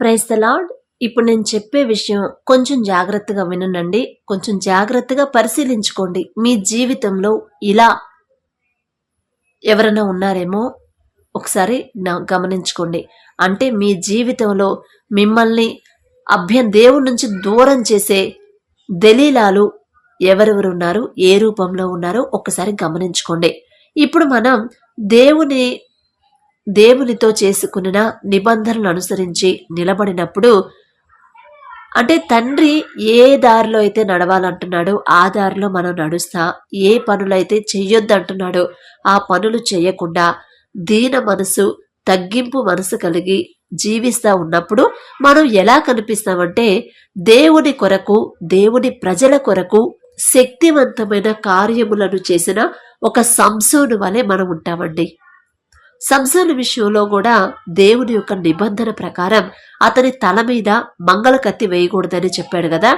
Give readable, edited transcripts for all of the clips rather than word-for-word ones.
Praise the lord. ఇప్పుడు నేను చెప్పే విషయం కొంచెం జాగ్రత్తగా వినండి. కొంచెం జాగ్రత్తగా పరిశీలించుకోండి. మీ జీవితంలో ఇలా ఎవరైనా ఉన్నారేమో ఒకసారి గమనించుకోండి. అంటే మీ జీవితంలో మిమ్మల్ని దేవుడి నుంచి దూరం చేసే దలీలాలు ఎవరెవరు ఉన్నారు, ఏ రూపంలో ఉన్నారో ఒక్కసారి గమనించుకోండి. ఇప్పుడు మనం దేవునితో చేసుకున్న నిబంధనలు అనుసరించి నిలబడినప్పుడు, అంటే తండ్రి ఏ దారిలో అయితే నడవాలంటున్నాడో ఆ దారిలో మనం నడుస్తా, ఏ పనులైతే చెయ్యొద్దు అంటున్నాడో ఆ పనులు చేయకుండా దీన మనసు, తగ్గింపు మనసు కలిగి జీవిస్తా ఉన్నప్పుడు మనం ఎలా కనిపిస్తామంటే దేవుని కొరకు, దేవుని ప్రజల కొరకు శక్తివంతమైన కార్యములను చేసిన ఒక సంసోను వలె మనం ఉంటామండి. సంసోను విషయంలో కూడా దేవుని యొక్క నిబంధన ప్రకారం అతని తల మీద మంగళ కత్తి వేయకూడదని చెప్పాడు కదా.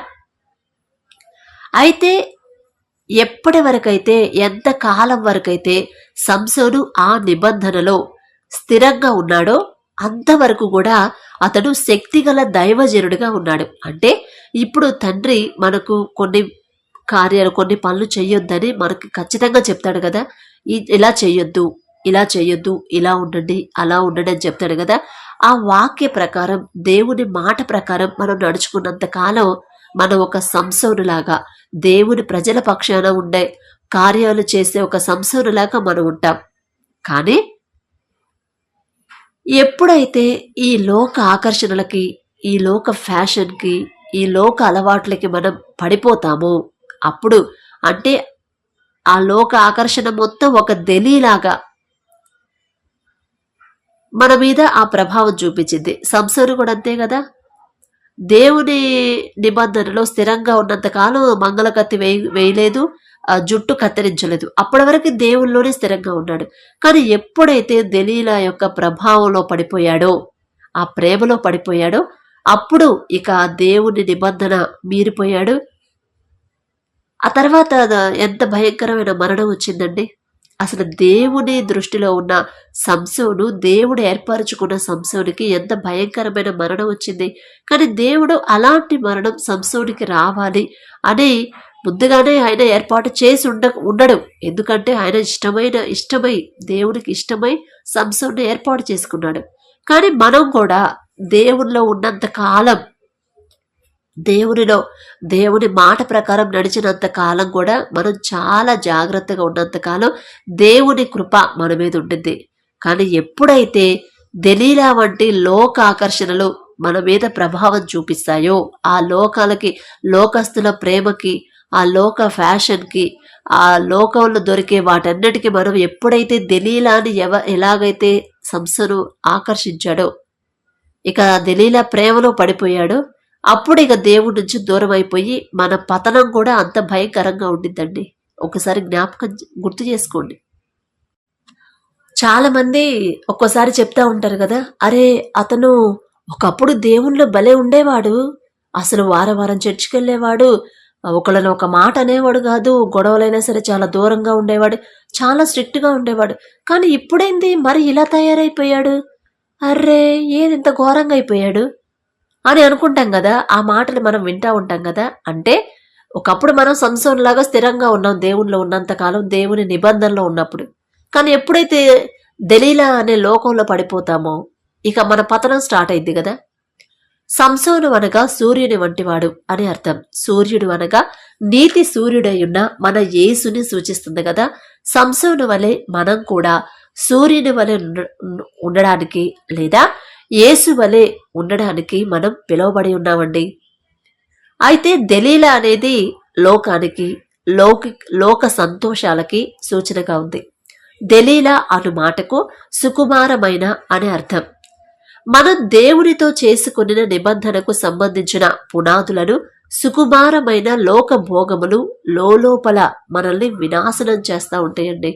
అయితే ఎప్పటి వరకైతే, ఎంత కాలం వరకైతే సంసోను ఆ నిబంధనలో స్థిరంగా ఉన్నాడో అంతవరకు కూడా అతడు శక్తిగల దైవజనుడిగా ఉన్నాడు. అంటే ఇప్పుడు తండ్రి మనకు కొన్ని కార్యాలు, కొన్ని పనులు చేయొద్దని మనకి ఖచ్చితంగా చెప్తాడు కదా. ఇలా చేయొద్దు, ఇలా చేయొద్దు, ఇలా ఉండండి, అలా ఉండండి అని చెప్తాడు కదా. ఆ వాక్య ప్రకారం, దేవుని మాట ప్రకారం మనం నడుచుకున్నంత కాలం మనం ఒక సంసోనులాగా, దేవుని ప్రజల పక్షాన ఉండే కార్యాలు చేసే ఒక సంసోనులాగా మనం ఉంటాం. కానీ ఎప్పుడైతే ఈ లోక ఆకర్షణలకి, ఈ లోక ఫ్యాషన్కి, ఈ లోక అలవాట్లకి మనం పడిపోతామో అప్పుడు, అంటే ఆ లోక ఆకర్షణ మొత్తం ఒక దెలీలాగా మన మీద ఆ ప్రభావం చూపించింది. సంసోను కూడా అంతే కదా. దేవుని నిబంధనలో స్థిరంగా ఉన్నంత కాలం మంగళకత్తి వేయలేదు, జుట్టు కత్తిరించలేదు. అప్పటి వరకు దేవుల్లోనే స్థిరంగా ఉన్నాడు. కానీ ఎప్పుడైతే దెలీలా యొక్క ప్రభావంలో పడిపోయాడో, ఆ ప్రేమలో పడిపోయాడో, అప్పుడు ఇక దేవుని నిబంధన మీరిపోయాడు. ఆ తర్వాత ఎంత భయంకరమైన మరణం వచ్చిందండి. అసలు దేవుని దృష్టిలో ఉన్న సంసోను, దేవుడు ఏర్పరచుకున్న సంసోనికి ఎంత భయంకరమైన మరణం వచ్చింది. కానీ దేవుడు అలాంటి మరణం సంసోనికి రావాలి అని ముందుగానే ఆయన ఏర్పాటు చేసి ఉండడు. ఎందుకంటే ఆయన ఇష్టమై దేవునికి ఇష్టమై సంసోన్ని ఏర్పాటు చేసుకున్నాడు. కానీ మనం కూడా దేవునిలో ఉన్నంత కాలం, దేవుని మాట ప్రకారం నడిచినంత కాలం కూడా మనం చాలా జాగ్రత్తగా ఉన్నంత కాలం దేవుని కృప మన మీద ఉంటుంది. కానీ ఎప్పుడైతే దెలీలా వంటి లోక ఆకర్షణలు మన మీద ప్రభావం చూపిస్తాయో, ఆ లోకాలకి, లోకస్తుల ప్రేమకి, ఆ లోక ఫ్యాషన్కి, ఆ లోకంలో దొరికే వాటన్నిటికీ మనం ఎప్పుడైతే దెలీలాని ఎలాగైతే సంసోను ఆకర్షించాడో, ఇక దెలీలా ప్రేమలో పడిపోయాడో, అప్పుడు ఇక దేవుడి నుంచి దూరం అయిపోయి మన పతనం కూడా అంత భయంకరంగా ఉండిద్దండి. ఒకసారి గుర్తు చేసుకోండి. చాలా మంది ఒక్కోసారి చెప్తా ఉంటారు కదా, అరే అతను ఒకప్పుడు దేవుణ్ణిలో భలే ఉండేవాడు, అసలు వారం చర్చికి వెళ్ళేవాడు, ఒకళ్ళని ఒక మాట అనేవాడు కాదు, గొడవలైనా సరే చాలా దూరంగా ఉండేవాడు, చాలా స్ట్రిక్ట్గా ఉండేవాడు. కానీ ఇప్పుడేంది మరి ఇలా తయారైపోయాడు, అర్రే ఏది ఇంత ఘోరంగా అయిపోయాడు అని అనుకుంటాం కదా. ఆ మాటలు మనం వింటా ఉంటాం కదా. అంటే ఒకప్పుడు మనం సంసోనులాగా స్థిరంగా ఉన్నాం దేవునిలో ఉన్నంతకాలం, దేవుని నిబంధనలో ఉన్నప్పుడు. కానీ ఎప్పుడైతే దెలీలా అనే లోకంలో పడిపోతామో ఇక మన పతనం స్టార్ట్ అయింది కదా. సంసోను అనగా సూర్యుని వంటివాడు అని అర్థం. సూర్యుడు అనగా నీతి సూర్యుడై ఉన్న మన యేసుని సూచిస్తుంది కదా. సంసోను వలె మనం కూడా సూర్యుని వలె ఉండడానికి, లేదా యేసు వలె ఉండడానికి మనం పిలువబడి ఉన్నామండి. అయితే దెలీలా అనేది లోకానికి, లోక సంతోషాలకి సూచనగా ఉంది. దెలీలా అను మాటకు సుకుమారమైన అని అర్థం. మనం దేవునితో చేసుకున్న నిబంధనకు సంబంధించిన పునాదులను సుకుమారమైన లోక భోగములు లోపల మనల్ని వినాశనం చేస్తూ ఉంటాయండి.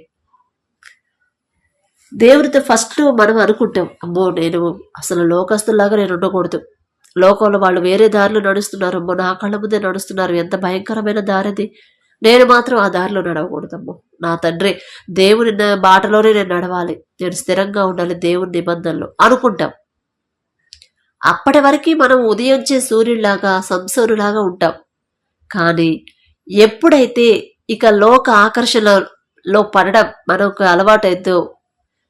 దేవునితో ఫస్ట్ మనం అనుకుంటాం, అమ్మో నేను అసలు లోకస్తులాగా నేను ఉండకూడదు, లోకంలో వాళ్ళు వేరే దారిలో నడుస్తున్నారు, అమ్మో నా కళ్ళ ముందే నడుస్తున్నారు, ఎంత భయంకరమైన దారిది, నేను మాత్రం ఆ దారిలో నడవకూడదమ్మో, నా తండ్రి దేవుని బాటలోనే నేను నడవాలి, నేను స్థిరంగా ఉండాలి దేవుని నిబంధనలు అనుకుంటాం. అప్పటి వరకు మనం ఉదయించే సూర్యుడిలాగా సంసోనులాగా ఉంటాం. కానీ ఎప్పుడైతే ఇక లోక ఆకర్షణలో పడడం మనకు అలవాటైద్దో,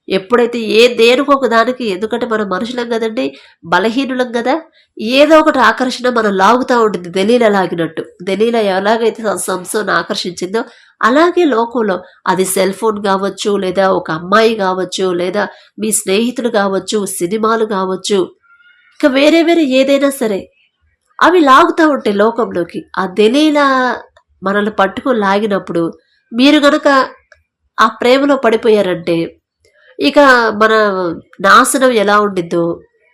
ఎప్పుడైతే దేనికొక దానికి, ఎందుకంటే మనం మనుషులం కదండి, బలహీనులం కదా, ఏదో ఒకటి ఆకర్షణ మనం లాగుతూ ఉంటుంది. దెలీలా లాగినట్టు. దెలీలా ఎలాగైతే సంసోను ఆకర్షించిందో అలాగే లోకంలో అది సెల్ ఫోన్ కావచ్చు, లేదా ఒక అమ్మాయి కావచ్చు, లేదా మీ స్నేహితులు కావచ్చు, సినిమాలు కావచ్చు, ఇక వేరే వేరే ఏదైనా సరే అవి లాగుతూ ఉంటాయి లోకంలోకి. ఆ దెలీలా మనల్ని పట్టుకొని లాగినప్పుడు మీరు గనక ఆ ప్రేమలో పడిపోయారంటే ఇక మన నాశనం ఎలా ఉండిద్దో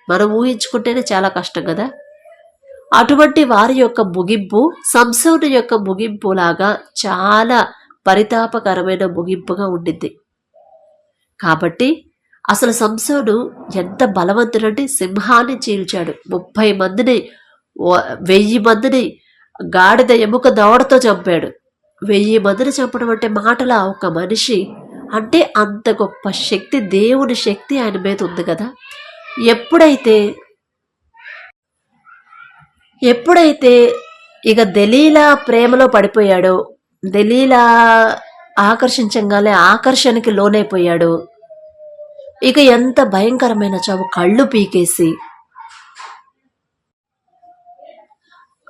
మనం ఊహించుకుంటేనే చాలా కష్టం కదా. అటువంటి వారి యొక్క ముగింపు సంసోను యొక్క ముగింపు లాగా చాలా పరితాపకరమైన ముగింపుగా ఉండింది. కాబట్టి అసలు సంసోను ఎంత బలవంతుడంటే సింహాన్ని చీల్చాడు. 30 మందిని 1000 మందిని గాడిద ఎముక దవడతో చంపాడు. 1000 మందిని చంపడం అంటే మాటలా? ఒక మనిషి అంటే అంత గొప్ప శక్తి, దేవుని శక్తి ఆయన మీద ఉంది కదా. ఎప్పుడైతే ఇక దెలీలా ప్రేమలో పడిపోయాడో, దెలీలా ఆకర్షించగానే ఆకర్షణకి లోనైపోయాడు. ఇక ఎంత భయంకరమైన చావు, కళ్ళు పీకేసి,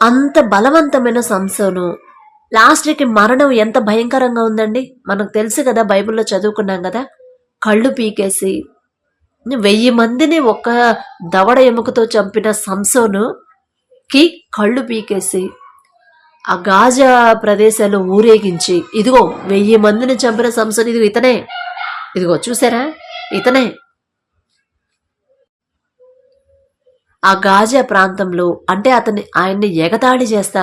అంత బలవంతమైన సంసోను లాస్ట్కి మరణం ఎంత భయంకరంగా ఉందండి. మనకు తెలుసు కదా, బైబిల్లో చదువుకున్నాం కదా. కళ్ళు పీకేసి 1000 మందిని ఒక్క దవడ ఎముకతో చంపిన సంసోనుకి కళ్ళు పీకేసి ఆ గాజా ప్రదేశాలు ఊరేగించి, ఇదిగో 1000 మందిని చంపిన సంసోను, ఇదిగో ఇతనే, ఇదిగో చూసారా ఇతనే. ఆ గాజా ప్రాంతంలో అంటే ఆయన్ని ఎగతాళి చేస్తా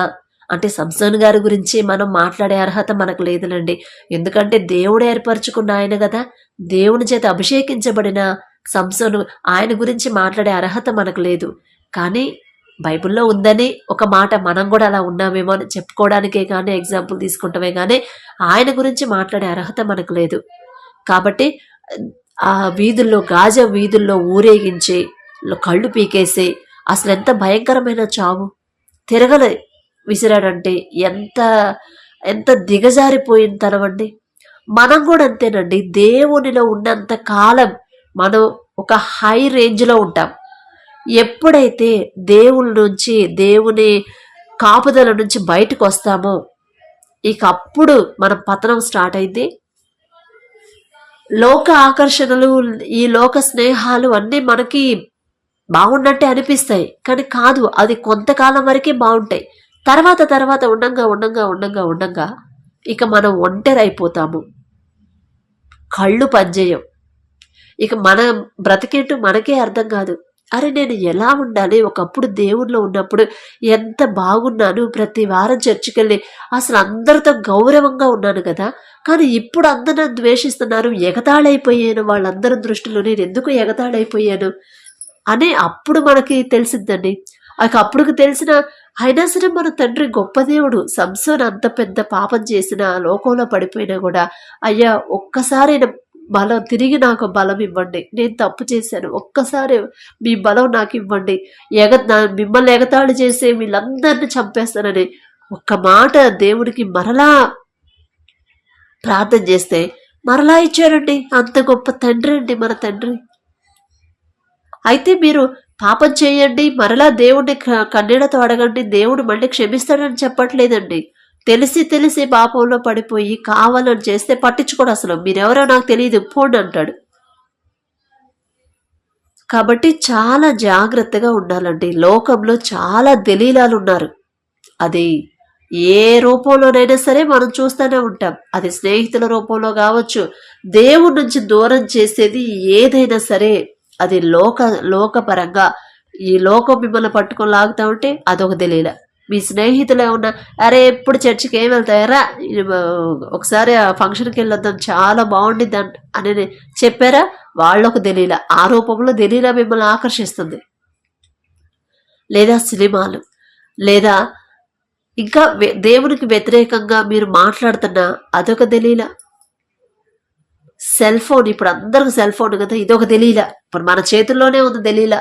అంటే సంసోను గారి గురించి మనం మాట్లాడే అర్హత మనకు లేదులండి. ఎందుకంటే దేవుడు ఏర్పరచుకున్న ఆయన కదా, దేవుని చేత అభిషేకించబడిన సంసోను, ఆయన గురించి మాట్లాడే అర్హత మనకు లేదు. కానీ బైబిల్లో ఉందని ఒక మాట, మనం కూడా అలా ఉన్నామేమో అని చెప్పుకోవడానికే కానీ, ఎగ్జాంపుల్ తీసుకుంటామే కానీ ఆయన గురించి మాట్లాడే అర్హత మనకు లేదు. కాబట్టి ఆ వీధుల్లో, గాజా వీధుల్లో ఊరేగించి కళ్ళు పీకేసి, అసలు ఎంత భయంకరమైన చావు, తిరగలే విసిరాడంటే ఎంత ఎంత దిగజారిపోయిన తనమండి. మనం కూడా అంతేనండి. దేవునిలో ఉన్నంత కాలం మనం ఒక హై రేంజ్లో ఉంటాం. ఎప్పుడైతే దేవుని నుంచి, దేవుని కాపుదల నుంచి బయటకు వస్తామో ఇక అప్పుడు మన పతనం స్టార్ట్ అయింది. లోక ఆకర్షణలు, ఈ లోక స్నేహాలు అన్నీ మనకి బాగున్నట్టే అనిపిస్తాయి, కానీ కాదు. అది కొంతకాలం వరకే బాగుంటాయి. తర్వాత ఉండంగా ఇక మనం ఒంటరి అయిపోతాము. కళ్ళు పనిచేయం. ఇక మన బ్రతికేంటో మనకే అర్థం కాదు. అరే నేను ఎలా ఉండాలి, ఒకప్పుడు దేవుణ్ణిలో ఉన్నప్పుడు ఎంత బాగున్నాను, ప్రతి వారం చర్చికెళ్ళి అసలు అందరితో గౌరవంగా ఉన్నాను కదా, కానీ ఇప్పుడు అందరూ ద్వేషిస్తున్నారు, ఎగతాళైపోయాను, వాళ్ళందరి దృష్టిలో నేను ఎందుకు ఎగతాళైపోయాను అని అప్పుడు మనకి తెలిసిద్దండి. అప్పుడు తెలిసిన అయినా సరే మన తండ్రి గొప్ప దేవుడు. సంసోను అంత పెద్ద పాపం చేసిన, లోకంలో పడిపోయినా కూడా, అయ్యా ఒక్కసారి బలం తిరిగి నాకు బలం ఇవ్వండి, నేను తప్పు చేశాను, ఒక్కసారి మీ బలం నాకు ఇవ్వండి, మిమ్మల్ని ఎగతాళి చేసే వీళ్ళందరినీ చంపేస్తానని ఒక్క మాట దేవుడికి మరలా ప్రార్థన చేస్తే మరలా ఇచ్చారండి. అంత గొప్ప తండ్రి అండి మన తండ్రి. అయితే మీరు పాపం చేయండి, మరలా దేవుడిని కన్నీళ్లతో అడగండి, దేవుడు మళ్ళీ క్షమిస్తాడని చెప్పట్లేదండి. తెలిసి పాపంలో పడిపోయి కావాలని చేస్తే పట్టించుకోడు. అసలు మీరెవరో నాకు తెలియదు పోండి అంటాడు. కాబట్టి చాలా జాగ్రత్తగా ఉండాలండి. లోకంలో చాలా దెలీలాలు ఉన్నారు. అది ఏ రూపంలోనైనా సరే మనం చూస్తూనే ఉంటాం. అది స్నేహితుల రూపంలో కావచ్చు, దేవుడి నుంచి దూరం చేసేది ఏదైనా సరే, అది లోకపరంగా ఈ లోకం మిమ్మల్ని పట్టుకొని లాగుతా ఉంటే అదొక దెలీలా. మీ స్నేహితులు ఏమన్నా, అరే ఎప్పుడు చర్చికి ఏం వెళ్తాయరా, ఒకసారి ఆ ఫంక్షన్కి వెళ్ళొద్దాం చాలా బాగుండిద్ది అని చెప్పారా, వాళ్ళొక దెలీలా. ఆ రూపంలో దెలీలా మిమ్మల్ని ఆకర్షిస్తుంది. లేదా సినిమాలు, లేదా ఇంకా దేవునికి వ్యతిరేకంగా మీరు మాట్లాడుతున్నా అదొక దెలీలా. సెల్ ఫోన్, ఇప్పుడు అందరికి సెల్ ఫోన్ కదా, ఇదొక దలీలా. ఇప్పుడు మన చేతుల్లోనే ఉంది దలీలా.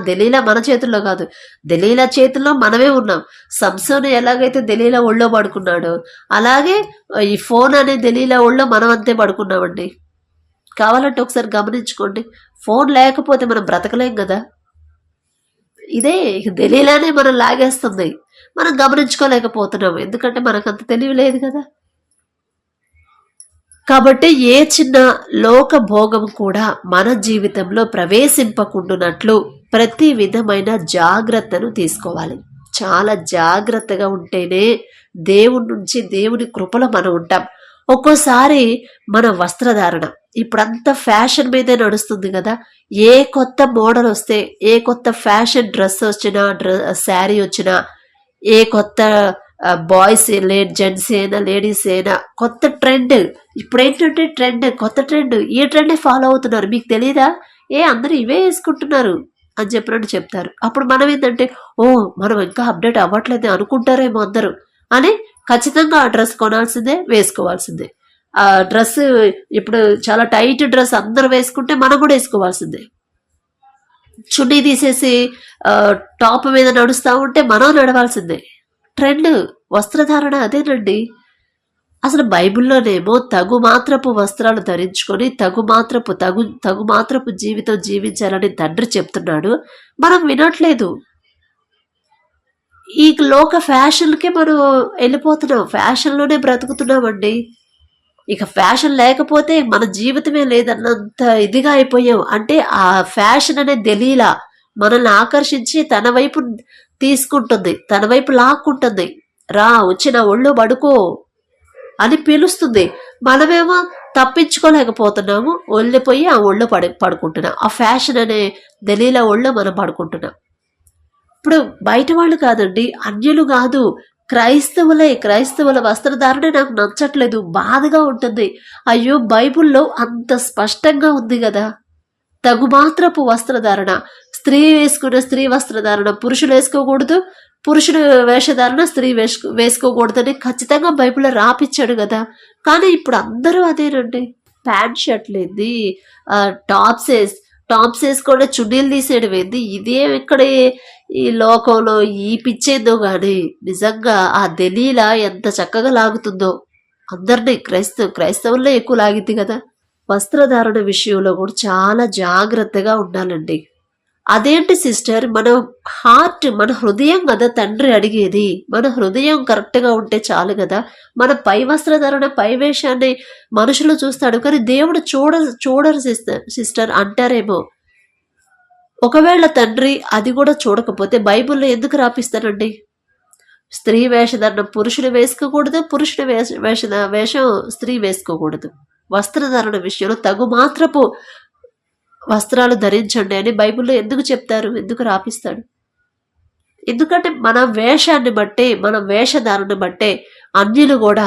దలీలా మన చేతుల్లో కాదు, దలీలా చేతుల్లో మనమే ఉన్నాం. సంసోను ఎలాగైతే దలీలా ఒళ్ళో పడుకున్నాడో అలాగే ఈ ఫోన్ అనే దలీలా ఒళ్ళో మనం అంతే పడుకున్నామండి. కావాలంటే ఒకసారి గమనించుకోండి. ఫోన్ లేకపోతే మనం బ్రతకలేం కదా. ఇదే దలీలానే మనం లాగేస్తుంది, మనం గమనించుకోలేకపోతున్నాం, ఎందుకంటే మనకు అంత తెలివి లేదు కదా. కాబట్టి ఏ చిన్న లోక భోగం కూడా మన జీవితంలో ప్రవేశింపకుండానట్లు ప్రతి విధమైన జాగ్రత్తను తీసుకోవాలి. చాలా జాగ్రత్తగా ఉంటేనే దేవుడి నుంచి, దేవుని కృపలో మనం ఉంటాం. ఒక్కోసారి మన వస్త్రధారణ ఇప్పుడంతా ఫ్యాషన్ మీదే నడుస్తుంది కదా. ఏ కొత్త మోడల్ వస్తే, ఏ కొత్త ఫ్యాషన్ డ్రెస్ వచ్చినా, శారీ వచ్చినా, ఏ కొత్త బాయ్స్ జెంట్స్ అయినా లేడీస్ అయినా కొత్త ట్రెండ్, ఇప్పుడు ఏంటంటే కొత్త ట్రెండ్, ఈ ట్రెండే ఫాలో అవుతున్నారు. మీకు తెలియదా? అందరూ ఇవే వేసుకుంటున్నారు అని చెప్పినట్టు చెప్తారు. అప్పుడు మనం ఏంటంటే, మనం ఇంకా అప్డేట్ అవ్వట్లేదు అనుకుంటారేమో అందరూ అని ఖచ్చితంగా ఆ డ్రెస్ కొనాల్సిందే, వేసుకోవాల్సిందే. ఆ డ్రెస్ ఇప్పుడు చాలా టైట్ డ్రెస్ అందరూ వేసుకుంటే మనం కూడా వేసుకోవాల్సిందే. చున్నీ తీసేసి టాప్ మీద నడుస్తూ ఉంటే మనం నడవాల్సిందే. ట్రెండ్ వస్త్రధారణ అదేనండి. అసలు బైబిల్లోనేమో తగు మాత్రపు వస్త్రాలు ధరించుకొని తగు మాత్రపు జీవితం జీవించాలని తండ్రి చెప్తున్నాడు. మనం వినట్లేదు. ఈ లోక ఫ్యాషన్కే మనం వెళ్ళిపోతున్నాం, ఫ్యాషన్లోనే బ్రతుకుతున్నామండి. ఇక ఫ్యాషన్ లేకపోతే మన జీవితమే లేదన్నంత ఇదిగా అయిపోయాం. అంటే ఆ ఫ్యాషన్ అనే దలీలా మనల్ని ఆకర్షించి తన వైపు తీసుకుంటుంది, తన వైపు లాక్కుంటుంది. రా, వచ్చి నా ఒళ్ళు పడుకో అని పిలుస్తుంది. మనమేమో తప్పించుకోలేకపోతున్నాము, ఒళ్ళిపోయి ఆ ఒళ్ళు పడుకుంటున్నాం. ఆ ఫ్యాషన్ అనే దలీలా ఒళ్ళు మనం పడుకుంటున్నాం. ఇప్పుడు బయట వాళ్ళు కాదండి, అన్యులు కాదు, క్రైస్తవుల వస్త్రధారణ నాకు నచ్చట్లేదు, బాధగా ఉంటుంది. అయ్యో, బైబుల్లో అంత స్పష్టంగా ఉంది కదా. తగుమాత్రపు వస్త్రధారణ, స్త్రీ వేసుకునే స్త్రీ వస్త్రధారణ పురుషులు వేసుకోకూడదు, పురుషుడు వేషధారణ స్త్రీ వేసుకోకూడదని ఖచ్చితంగా బైబిల్లో రాపిచ్చాడు కదా. కానీ ఇప్పుడు అందరూ అదేనండి. ప్యాంట్ షర్ట్లు ఏంది, టాప్స్ వేసుకుంటే చున్నీలు తీసేయడం ఏంది, ఇదే ఇక్కడ ఈ లోకంలో ఈ పిచ్చేందో కానీ నిజంగా ఆ దలీలా ఎంత చక్కగా లాగుతుందో అందరినీ. క్రైస్తవుల్లో ఎక్కువ లాగిద్ది కదా. వస్త్రధారణ విషయంలో కూడా చాలా జాగ్రత్తగా ఉండాలండి. అదేంటి సిస్టర్, మన హృదయం కదా తండ్రి అడిగేది. మన హృదయం కరెక్ట్గా ఉంటే చాలు కదా. మన పై వస్త్రధారణ, పై వేషాన్ని మనుషులు చూస్తాడు కానీ దేవుడు చూడరు సిస్టర్ అంటారేమో. ఒకవేళ తండ్రి అది కూడా చూడకపోతే బైబిల్లో ఎందుకు రాపిస్తానండి? స్త్రీ వేషధారణ పురుషుడు వేసుకోకూడదు, పురుషుడు వేషం స్త్రీ వేసుకోకూడదు. వస్త్రధారణ విషయంలో తగు మాత్రపు వస్త్రాలు ధరించండి అని బైబిల్లో ఎందుకు చెప్తారు, ఎందుకు రాపిస్తాడు? ఎందుకంటే మన వేషాన్ని బట్టే, మన వేషధారణ బట్టే అన్యులు కూడా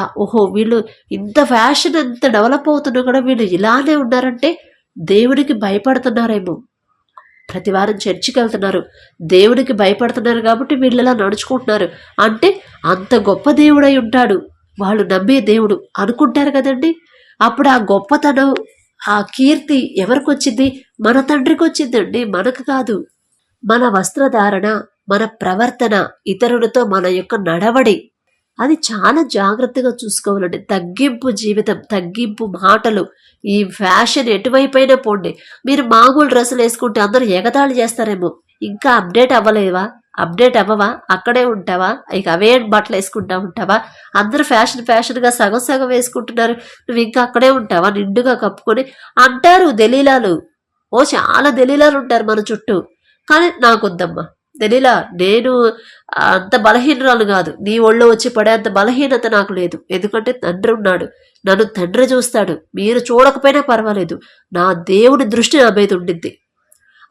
వీళ్ళు ఇంత ఫ్యాషన్, ఎంత డెవలప్ అవుతున్నా కూడా వీళ్ళు ఇలానే ఉన్నారంటే దేవుడికి భయపడుతున్నారేమో. ప్రతి వారం చర్చికి వెళ్తున్నారు, దేవుడికి భయపడుతున్నారు కాబట్టి వీళ్ళు ఇలా నడుచుకుంటున్నారు అంటే అంత గొప్ప దేవుడై ఉంటాడు వాళ్ళు నమ్మే దేవుడు అనుకుంటారు కదండి. అప్పుడు ఆ గొప్పతనం, ఆ కీర్తి ఎవరికి వచ్చింది? మన తండ్రికి వచ్చిందండి, మనకు కాదు. మన వస్త్రధారణ, మన ప్రవర్తన, ఇతరులతో మన యొక్క నడవడి, అది చాలా జాగ్రత్తగా చూసుకోవాలండి. తగ్గింపు జీవితం, తగ్గింపు మాటలు. ఈ ఫ్యాషన్ ఎటువైపోయినా పోండి. మీరు మామూలు డ్రెస్సులు వేసుకుంటే అందరూ ఎగతాళి చేస్తారేమో. ఇంకా అప్డేట్ అవ్వవా? అక్కడే ఉంటావా? ఇక అవే బట్టలు వేసుకుంటా ఉంటావా? అందరూ ఫ్యాషన్గా సగం వేసుకుంటున్నారు, నువ్వు ఇంకా అక్కడే ఉంటావా నిండుగా కప్పుకొని అంటారు దలీలాలు. చాలా దలీలాలు ఉంటారు మన చుట్టూ. కానీ నాకొద్దమ్మా దలీలా, నేను అంత బలహీనరాలు కాదు, నీ ఒళ్ళో వచ్చి పడే అంత బలహీనత నాకు లేదు. ఎందుకంటే తండ్రి ఉన్నాడు, నన్ను తండ్రి చూస్తాడు. మీరు చూడకపోయినా పర్వాలేదు, నా దేవుని దృష్టి నా మీద ఉండిద్ది.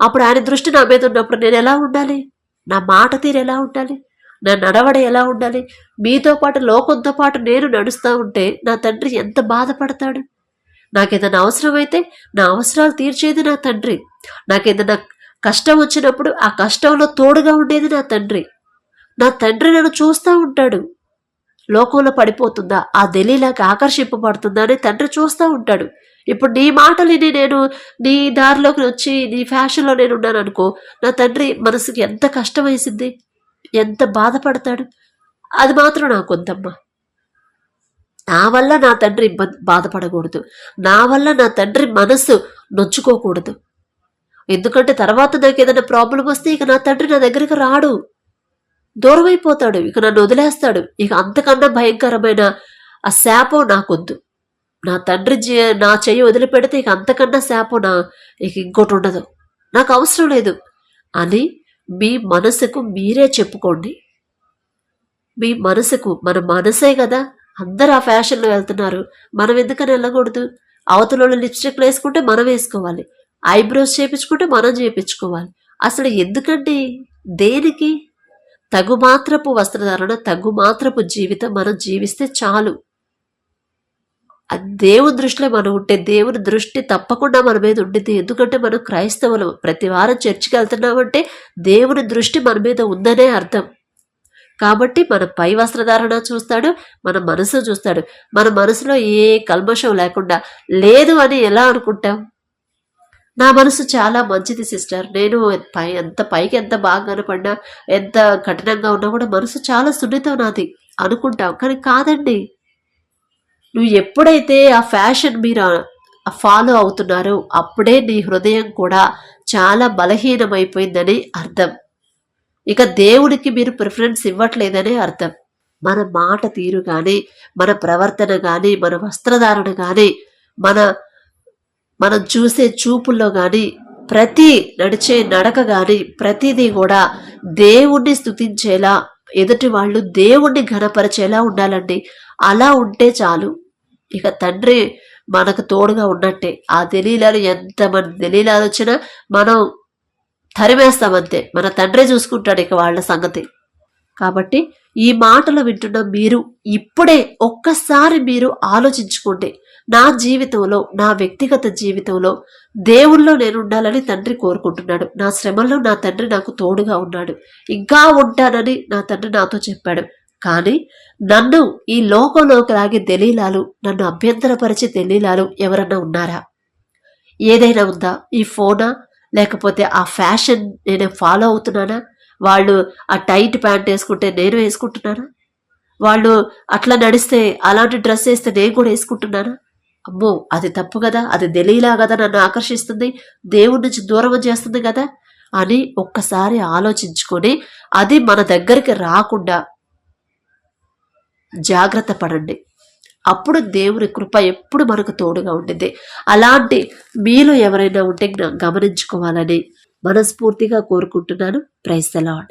అప్పుడు ఆయన దృష్టి నా మీద ఉన్నప్పుడు నేను ఎలా ఉండాలి? నా మాట తీరు ఎలా ఉండాలి? నా నడవడ ఎలా ఉండాలి? మీతో పాటు, లోకంతో పాటు నేను నడుస్తూ ఉంటే నా తండ్రి ఎంత బాధపడతాడు? నాకేదైనా అవసరమైతే నా అవసరాలు తీర్చేది నా తండ్రి. నాకేదైనా కష్టం వచ్చినప్పుడు ఆ కష్టంలో తోడుగా ఉండేది నా తండ్రి. నా తండ్రి నన్ను చూస్తూ ఉంటాడు. లోకంలో పడిపోతుందా, ఆ దలీలాకి ఆకర్షింపబడుతుందా అని తండ్రి చూస్తూ ఉంటాడు. ఇప్పుడు నీ మాటలు విని నేను నీ దారిలోకి వచ్చి నీ ఫ్యాషన్లో నేను ఉన్నాను అనుకో, నా తండ్రి మనసుకి ఎంత కష్టం వేసింది, ఎంత బాధపడతాడు. అది మాత్రం నాకు వద్దమ్మా. నా వల్ల నా తండ్రి బాధపడకూడదు, నా వల్ల నా తండ్రి మనసు నొచ్చుకోకూడదు. ఎందుకంటే తర్వాత నాకు ఏదైనా ప్రాబ్లం వస్తే ఇక నా తండ్రి నా దగ్గరికి రాడు, దూరం అయిపోతాడు, ఇక నన్ను వదిలేస్తాడు. ఇక అంతకన్నా భయంకరమైన ఆ శాపం నాకొద్దు. నా తండ్రి నా చెయ్యి వదిలిపెడితే ఇక అంతకన్నా శాపం ఇక ఇంకోటి ఉండదు, నాకు అవసరం లేదు అని మీ మనసుకు మీరే చెప్పుకోండి. మీ మనసుకు, మన మనసే కదా, అందరు ఆ ఫ్యాషన్లో వెళ్తున్నారు, మనం ఎందుకని వెళ్ళకూడదు? అవతల లిప్స్టిక్లు వేసుకుంటే మనం వేసుకోవాలి, ఐబ్రోస్ చేయించుకుంటే మనం చేయించుకోవాలి. అసలు ఎందుకండి, దేనికి? తగు మాత్రపు వస్త్రధారణ, తగు మాత్రపు జీవితం మనం జీవిస్తే చాలు. దేవుని దృష్టిలో మనం ఉంటే దేవుని దృష్టి తప్పకుండా మన మీద ఉండింది. ఎందుకంటే మనం క్రైస్తవులు, ప్రతి వారం చర్చికి వెళ్తున్నామంటే దేవుని దృష్టి మన మీద ఉందనే అర్థం. కాబట్టి మన పై వస్త్రధారణ చూస్తాడు, మన మనసు చూస్తాడు. మన మనసులో ఏ కల్మషం లేకుండా లేదు అని ఎలా అనుకుంటాం? నా మనసు చాలా మంచిది సిస్టర్, నేను ఎంత పైకి ఎంత బాగా కనపడినా, ఎంత కఠినంగా ఉన్నా కూడా మనసు చాలా సున్నితం నాది అనుకుంటాం. కానీ కాదండి, నువ్వు ఎప్పుడైతే ఆ ఫ్యాషన్ మీరు ఫాలో అవుతున్నారో అప్పుడే నీ హృదయం కూడా చాలా బలహీనమైపోయిందని అర్థం. ఇక దేవుడికి మీరు ప్రిఫరెన్స్ ఇవ్వట్లేదనే అర్థం. మన మాట తీరు కానీ, మన ప్రవర్తన కానీ, మన వస్త్రధారణ కానీ, మనం చూసే చూపుల్లో కానీ, ప్రతి నడిచే నడక కానీ, ప్రతిదీ కూడా దేవుణ్ణి స్తుతించేలా, ఎదుటి వాళ్ళు దేవుణ్ణి ఘనపరిచేలా ఉండాలండి. అలా ఉంటే చాలు, ఇక తండ్రి మనకు తోడుగా ఉన్నట్టే. ఆ దెలీలాలు, ఎంతమంది దెలీలాలు వచ్చినా మనం తరిమేస్తామంతే, మన తండ్రే చూసుకుంటాడు ఇక వాళ్ళ సంగతి. కాబట్టి ఈ మాటలు వింటున్న మీరు ఇప్పుడే ఒక్కసారి మీరు ఆలోచించుకోండి. నా జీవితంలో, నా వ్యక్తిగత జీవితంలో దేవుల్లో నేను ఉండాలని తండ్రి కోరుకుంటున్నాడు. నా శ్రమల్లో నా తండ్రి నాకు తోడుగా ఉన్నాడు, ఇంకా ఉంటానని నా తండ్రి నాతో చెప్పాడు. కానీ నన్ను ఈ లోకంలోకి లాగే దెలీలాలు, నన్ను అభ్యంతరపరిచే దెలీలాలు ఎవరన్నా ఉన్నారా? ఏదైనా ఉందా? ఈ ఫోనా, లేకపోతే ఆ ఫ్యాషన్ నేను ఫాలో అవుతున్నానా? వాళ్ళు ఆ టైట్ ప్యాంట్ వేసుకుంటే నేను వేసుకుంటున్నానా? వాళ్ళు అట్లా నడిస్తే, అలాంటి డ్రెస్ వేస్తే నేను కూడా వేసుకుంటున్నానా? అమ్మో, అది తప్పు కదా, అది దెలీలా కదా నన్ను ఆకర్షిస్తుంది, దేవుడి నుంచి దూరం చేస్తుంది కదా అని ఒక్కసారి ఆలోచించుకొని అది మన దగ్గరికి రాకుండా జాగ్రత్త పడండి. అప్పుడు దేవుని కృప ఎప్పుడు మనకు తోడుగా ఉండింది. అలాంటి మీలో ఎవరైనా ఉంటే గమనించుకోవాలని మనస్ఫూర్తిగా కోరుకుంటున్నాను. Praise the lord.